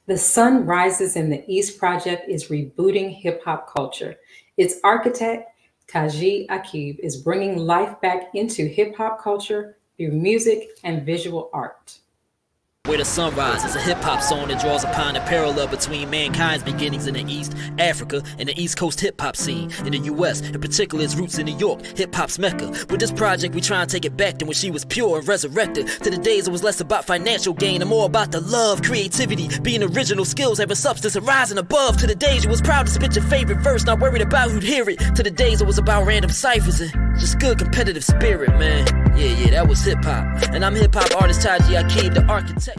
The Sun Rises in the East project is rebooting hip hop culture. Its architect, Taji Aqib, is bringing life back into hip hop culture through music and visual art. Where the Sunrise is a hip-hop song that draws upon a parallel between mankind's beginnings in the East, Africa, and the East Coast hip-hop scene in the U.S., in particular its roots in New York, hip-hop's mecca. With this project, we try and take it back to when she was pure and resurrected, to the days it was less about financial gain and more about the love, creativity, being original skills, having substance and rising above, to the days you was proud to spit your favorite verse, not worried about who'd hear it, to the days it was about random ciphers and just good competitive spirit, man. Yeah, that was hip-hop. And I'm hip-hop artist Taji Aqib, the architect.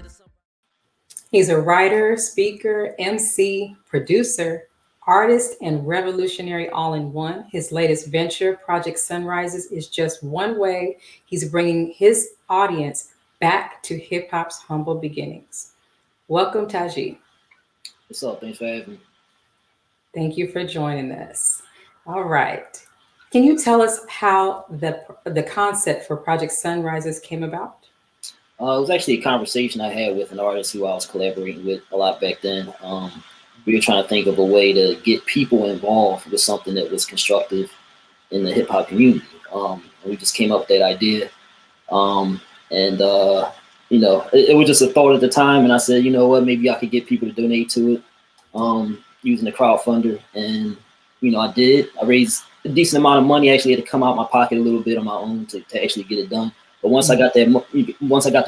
He's a writer, speaker, MC, producer, artist, and revolutionary all in one. His latest venture, Project Sunrises, is just one way he's bringing his audience back to hip hop's humble beginnings. Welcome, Taji. What's up? Thanks for having me. Thank you for joining us. All right. Can you tell us how the concept for Project Sunrises came about? It was actually a conversation I had with an artist who I was collaborating with a lot back then. We were trying to think of a way to get people involved with something that was constructive in the hip hop community. And we just came up with that idea. It was just a thought at the time. And I said, you know what, maybe I could get people to donate to it using the crowdfunder. And, I did. I raised a decent amount of money. I actually had to come out my pocket a little bit on my own to actually get it done. But once I got the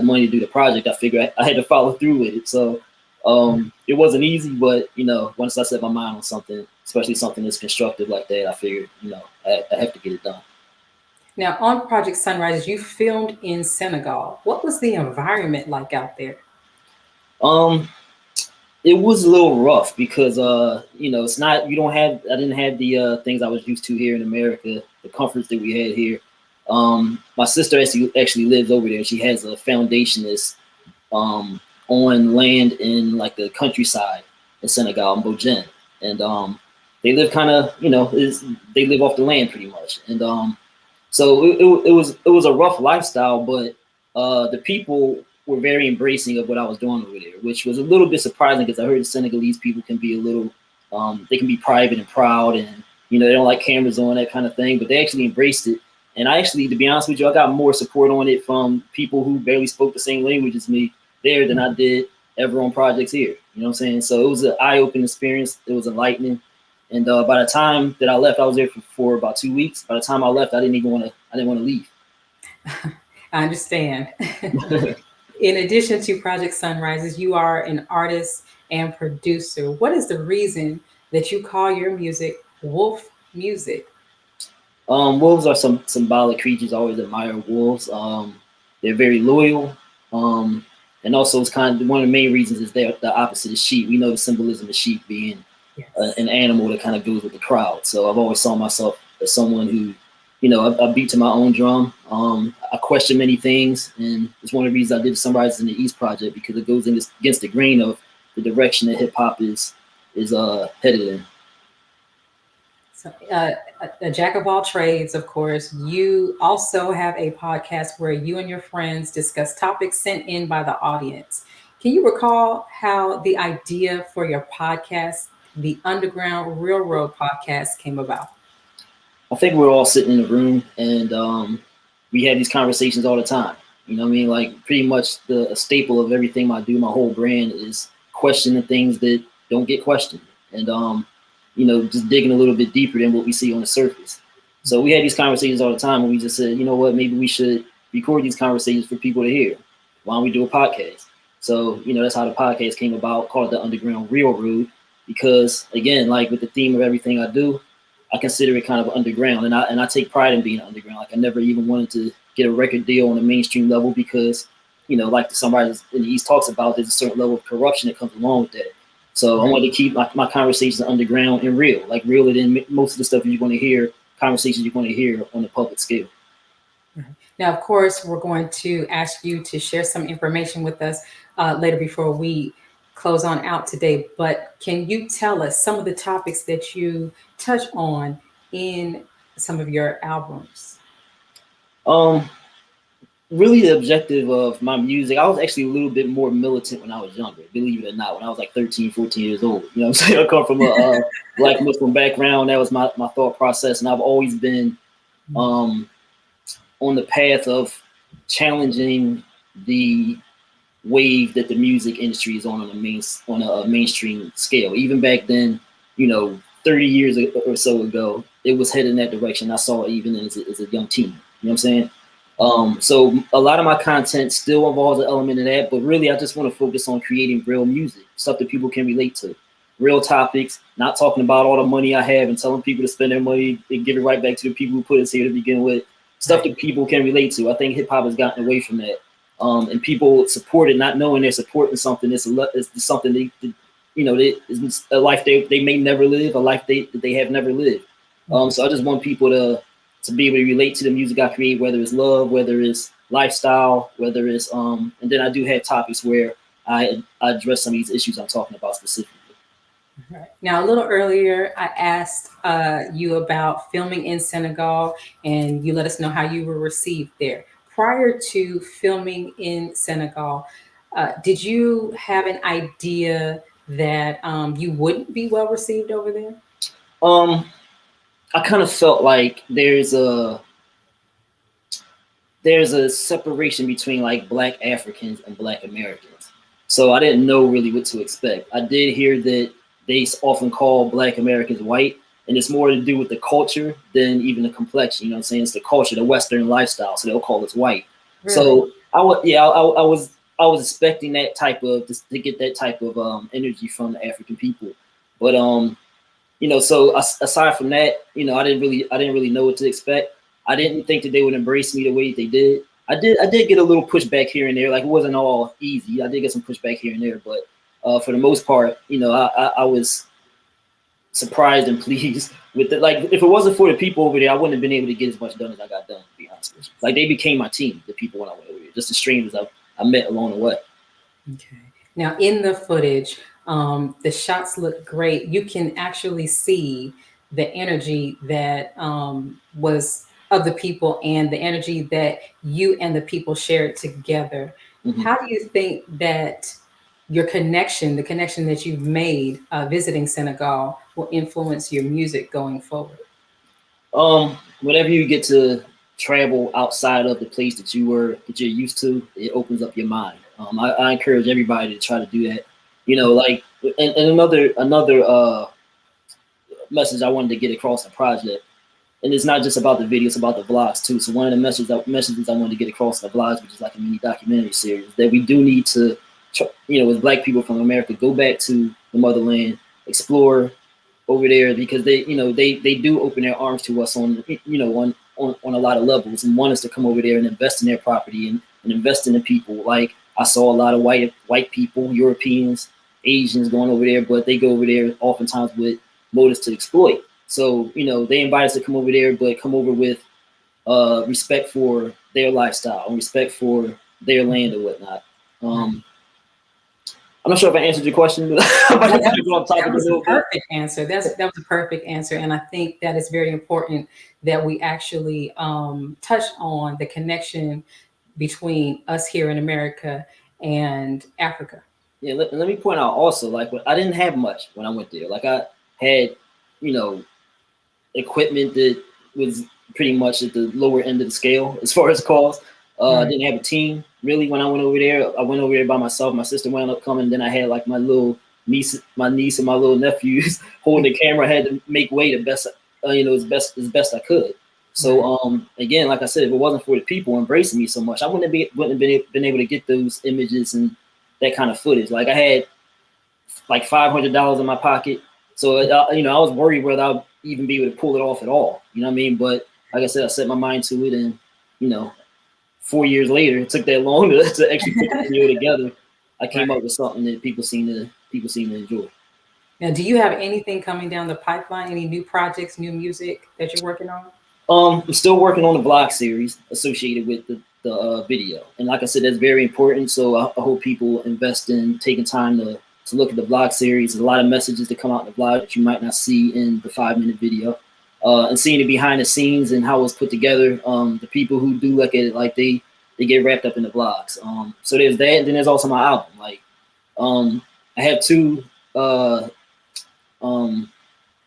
money to do the project, I figured I had to follow through with it. So it wasn't easy, but once I set my mind on something, especially something that's constructive like that, I figured I have to get it done. Now, on Project Sunrise, you filmed in Senegal. What was the environment like out there? It was a little rough because it's not, I didn't have the things I was used to here in America, the comforts that we had here. My sister actually lives over there. She has a foundation that's on land in like the countryside in Senegal, in Bojen. And they live kind of, they live off the land pretty much. And so it was a rough lifestyle, but the people were very embracing of what I was doing over there, which was a little bit surprising because I heard the Senegalese people can be a little, they can be private and proud and, they don't like cameras on, that kind of thing, but they actually embraced it. And I actually, to be honest with you, I got more support on it from people who barely spoke the same language as me there than I did ever on projects here. You know what I'm saying? So it was an eye-opening experience. It was enlightening. And by the time that I left, I was there for about 2 weeks. By the time I left, I didn't want to leave. I understand. In addition to Project Sunrises, you are an artist and producer. What is the reason that you call your music wolf music? Wolves are some symbolic creatures. I always admire wolves. They're very loyal. And also it's kind of one of the main reasons is they're the opposite of sheep. We know the symbolism of sheep being an animal that kind of goes with the crowd. So I've always saw myself as someone who, I beat to my own drum. I question many things. And it's one of the reasons I did the Sunrise in the East project, because it goes against the grain of the direction that hip hop is headed in. So, a jack of all trades, of course. You also have a podcast where you and your friends discuss topics sent in by the audience. Can you recall how the idea for your podcast, the Underground Railroad podcast, came about? I think we're all sitting in a room and we have these conversations all the time. You know what I mean? Like pretty much a staple of everything I do, my whole brand is questioning things that don't get questioned. And just digging a little bit deeper than what we see on the surface. So we had these conversations all the time, and we just said, you know what, maybe we should record these conversations for people to hear. Why don't we do a podcast? So, that's how the podcast came about, called the Underground Railroad, because again, like with the theme of everything I do, I consider it kind of underground, and I take pride in being underground. Like I never even wanted to get a record deal on a mainstream level because, like the Sunrise in the East talks about, there's a certain level of corruption that comes along with that. So I wanted to keep my conversations underground and real, like realer than most of the stuff you're going to hear, conversations you're going to hear on the public scale. Now, of course, we're going to ask you to share some information with us later before we close on out today. But can you tell us some of the topics that you touch on in some of your albums? really the objective of my music, I was actually a little bit more militant when I was younger, believe it or not, when I was like 13, 14 years old. You know what I'm saying? I come from a Black Muslim background. That was my thought process. And I've always been on the path of challenging the wave that the music industry is on a mainstream scale. Even back then, 30 years or so ago, it was heading that direction. I saw it even as a young teen. You know what I'm saying? So a lot of my content still involves an element of that, but really I just want to focus on creating real music, stuff that people can relate to, real topics, not talking about all the money I have and telling people to spend their money and give it right back to the people who put us here to begin with, stuff that people can relate to. I think hip hop has gotten away from that. And people support it, not knowing they're supporting something that's something it's a life they may never live, a life they have never lived. So I just want people to be able to relate to the music I create, whether it's love, whether it's lifestyle, whether it's and then I do have topics where I address some of these issues I'm talking about specifically. Right. Now, a little earlier, I asked you about filming in Senegal, and you let us know how you were received there. Prior to filming in Senegal, did you have an idea that you wouldn't be well received over there? I kind of felt like there's a separation between like Black Africans and Black Americans. So I didn't know really what to expect. I did hear that they often call Black Americans white, and it's more to do with the culture than even the complexion. You know what I'm saying? It's the culture, the Western lifestyle. So they'll call us white. Really? So I was expecting that type of to get that type of energy from the African people, but so aside from that, I didn't really know what to expect. I didn't think that they would embrace me the way they did. I did get a little pushback here and there. Like, it wasn't all easy. I did get some pushback here and there, but for the most part, I was surprised and pleased with it. Like, if it wasn't for the people over there, I wouldn't have been able to get as much done as I got done, to be honest with you. Like, they became my team, the people when I went over there, just the strangers I met along the way. Okay. Now, in the footage, the shots look great. You can actually see the energy that was of the people and the energy that you and the people shared together. Mhm. How do you think that your connection, the connection that you've made visiting Senegal, will influence your music going forward? Whenever you get to travel outside of the place that you're used to, it opens up your mind. I encourage everybody to try to do that. Like, and another message I wanted to get across the project, and it's not just about the video, it's about the vlogs too. So one of the messages I wanted to get across the vlogs, which is like a mini documentary series, that we do need to, as Black people from America, go back to the motherland, explore over there, because they do open their arms to us on a lot of levels, and want us to come over there and invest in their property and invest in the people. Like, I saw a lot of white people, Europeans, Asians going over there, but they go over there oftentimes with motives to exploit. So they invite us to come over there, but come over with respect for their lifestyle and respect for their land or whatnot. I'm not sure if I answered your question, but That was a perfect answer. That was a perfect answer, and I think that it's very important that we actually touch on the connection between us here in America and Africa. Yeah, let me point out also, like, I didn't have much when I went there. Like, I had, equipment that was pretty much at the lower end of the scale as far as cost. I didn't have a team really when I went over there. I went over there by myself. My sister wound up coming. Then I had like my niece and my little nephews holding the camera. I had to make way the best, as best I could. So again, like I said, if it wasn't for the people embracing me so much, I wouldn't have been able to get those images and that kind of footage. Like, I had like $500 in my pocket, so I was worried whether I'd even be able to pull it off at all. You know what I mean? But like I said, I set my mind to it, and 4 years later, it took that long to actually put the video together. I came up with something that people seem to enjoy. Now, do you have anything coming down the pipeline? Any new projects, new music that you're working on? I'm still working on the vlog series associated with the video, and like I said, that's very important. So I hope people invest in taking time to look at the vlog series. There's a lot of messages that come out in the vlog that you might not see in the 5-minute video. And seeing it behind the scenes and how it's put together. The people who do look at it, like, they they get wrapped up in the blogs. So there's that, and then there's also my album. Like, I have two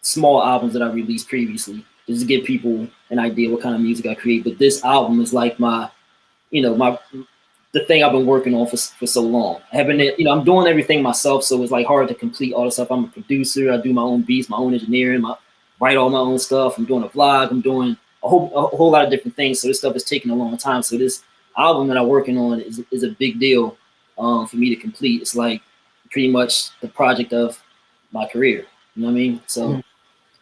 small albums that I released previously, just to give people an idea what kind of music I create. But this album is like my, the thing I've been working on for so long. I haven't, I'm doing everything myself, so it's like hard to complete all the stuff. I'm a producer. I do my own beats, my own engineering, write all my own stuff. I'm doing a vlog. I'm doing a whole lot of different things. So this stuff is taking a long time. So this album that I'm working on is a big deal for me to complete. It's like pretty much the project of my career. You know what I mean? So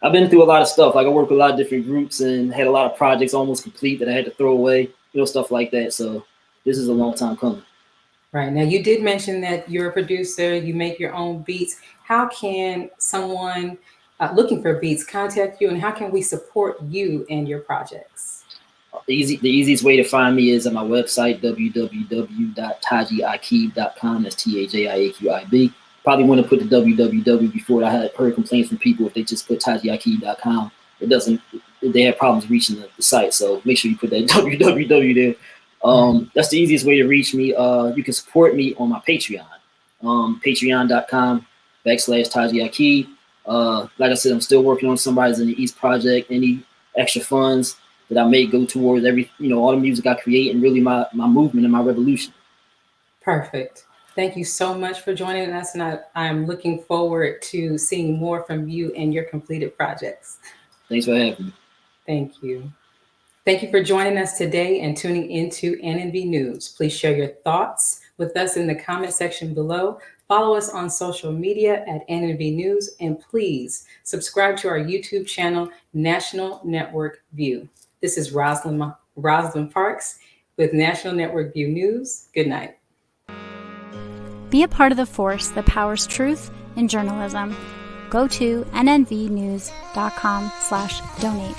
I've been through a lot of stuff. Like I work with a lot of different groups and had a lot of projects almost complete that I had to throw away, stuff like that. So this is a long time coming. Right. Now, you did mention that you're a producer, you make your own beats. How can someone looking for beats contact you, and how can we support you and your projects? The easiest way to find me is at my website, www.tajiaqib.com. That's TAJIAQIB. Probably want to put the www before it. I had heard complaints from people if they just put tajiaqib.com. They have problems reaching the site. So make sure you put that www there. That's the easiest way to reach me. You can support me on my Patreon, patreon.com/Taji Aqib. Like I said, I'm still working on Somebody's in the East project. Any extra funds that I make go towards all the music I create and really my movement and my revolution. Perfect. Thank you so much for joining us, and I'm looking forward to seeing more from you and your completed projects. Thanks for having me. Thank you. Thank you for joining us today and tuning into NNV News. Please share your thoughts with us in the comment section below. Follow us on social media at NNV News, and please subscribe to our YouTube channel, National Network View. This is Rosalind Parks with National Network View News. Good night. Be a part of the force that powers truth in journalism. Go to nnvnews.com/donate.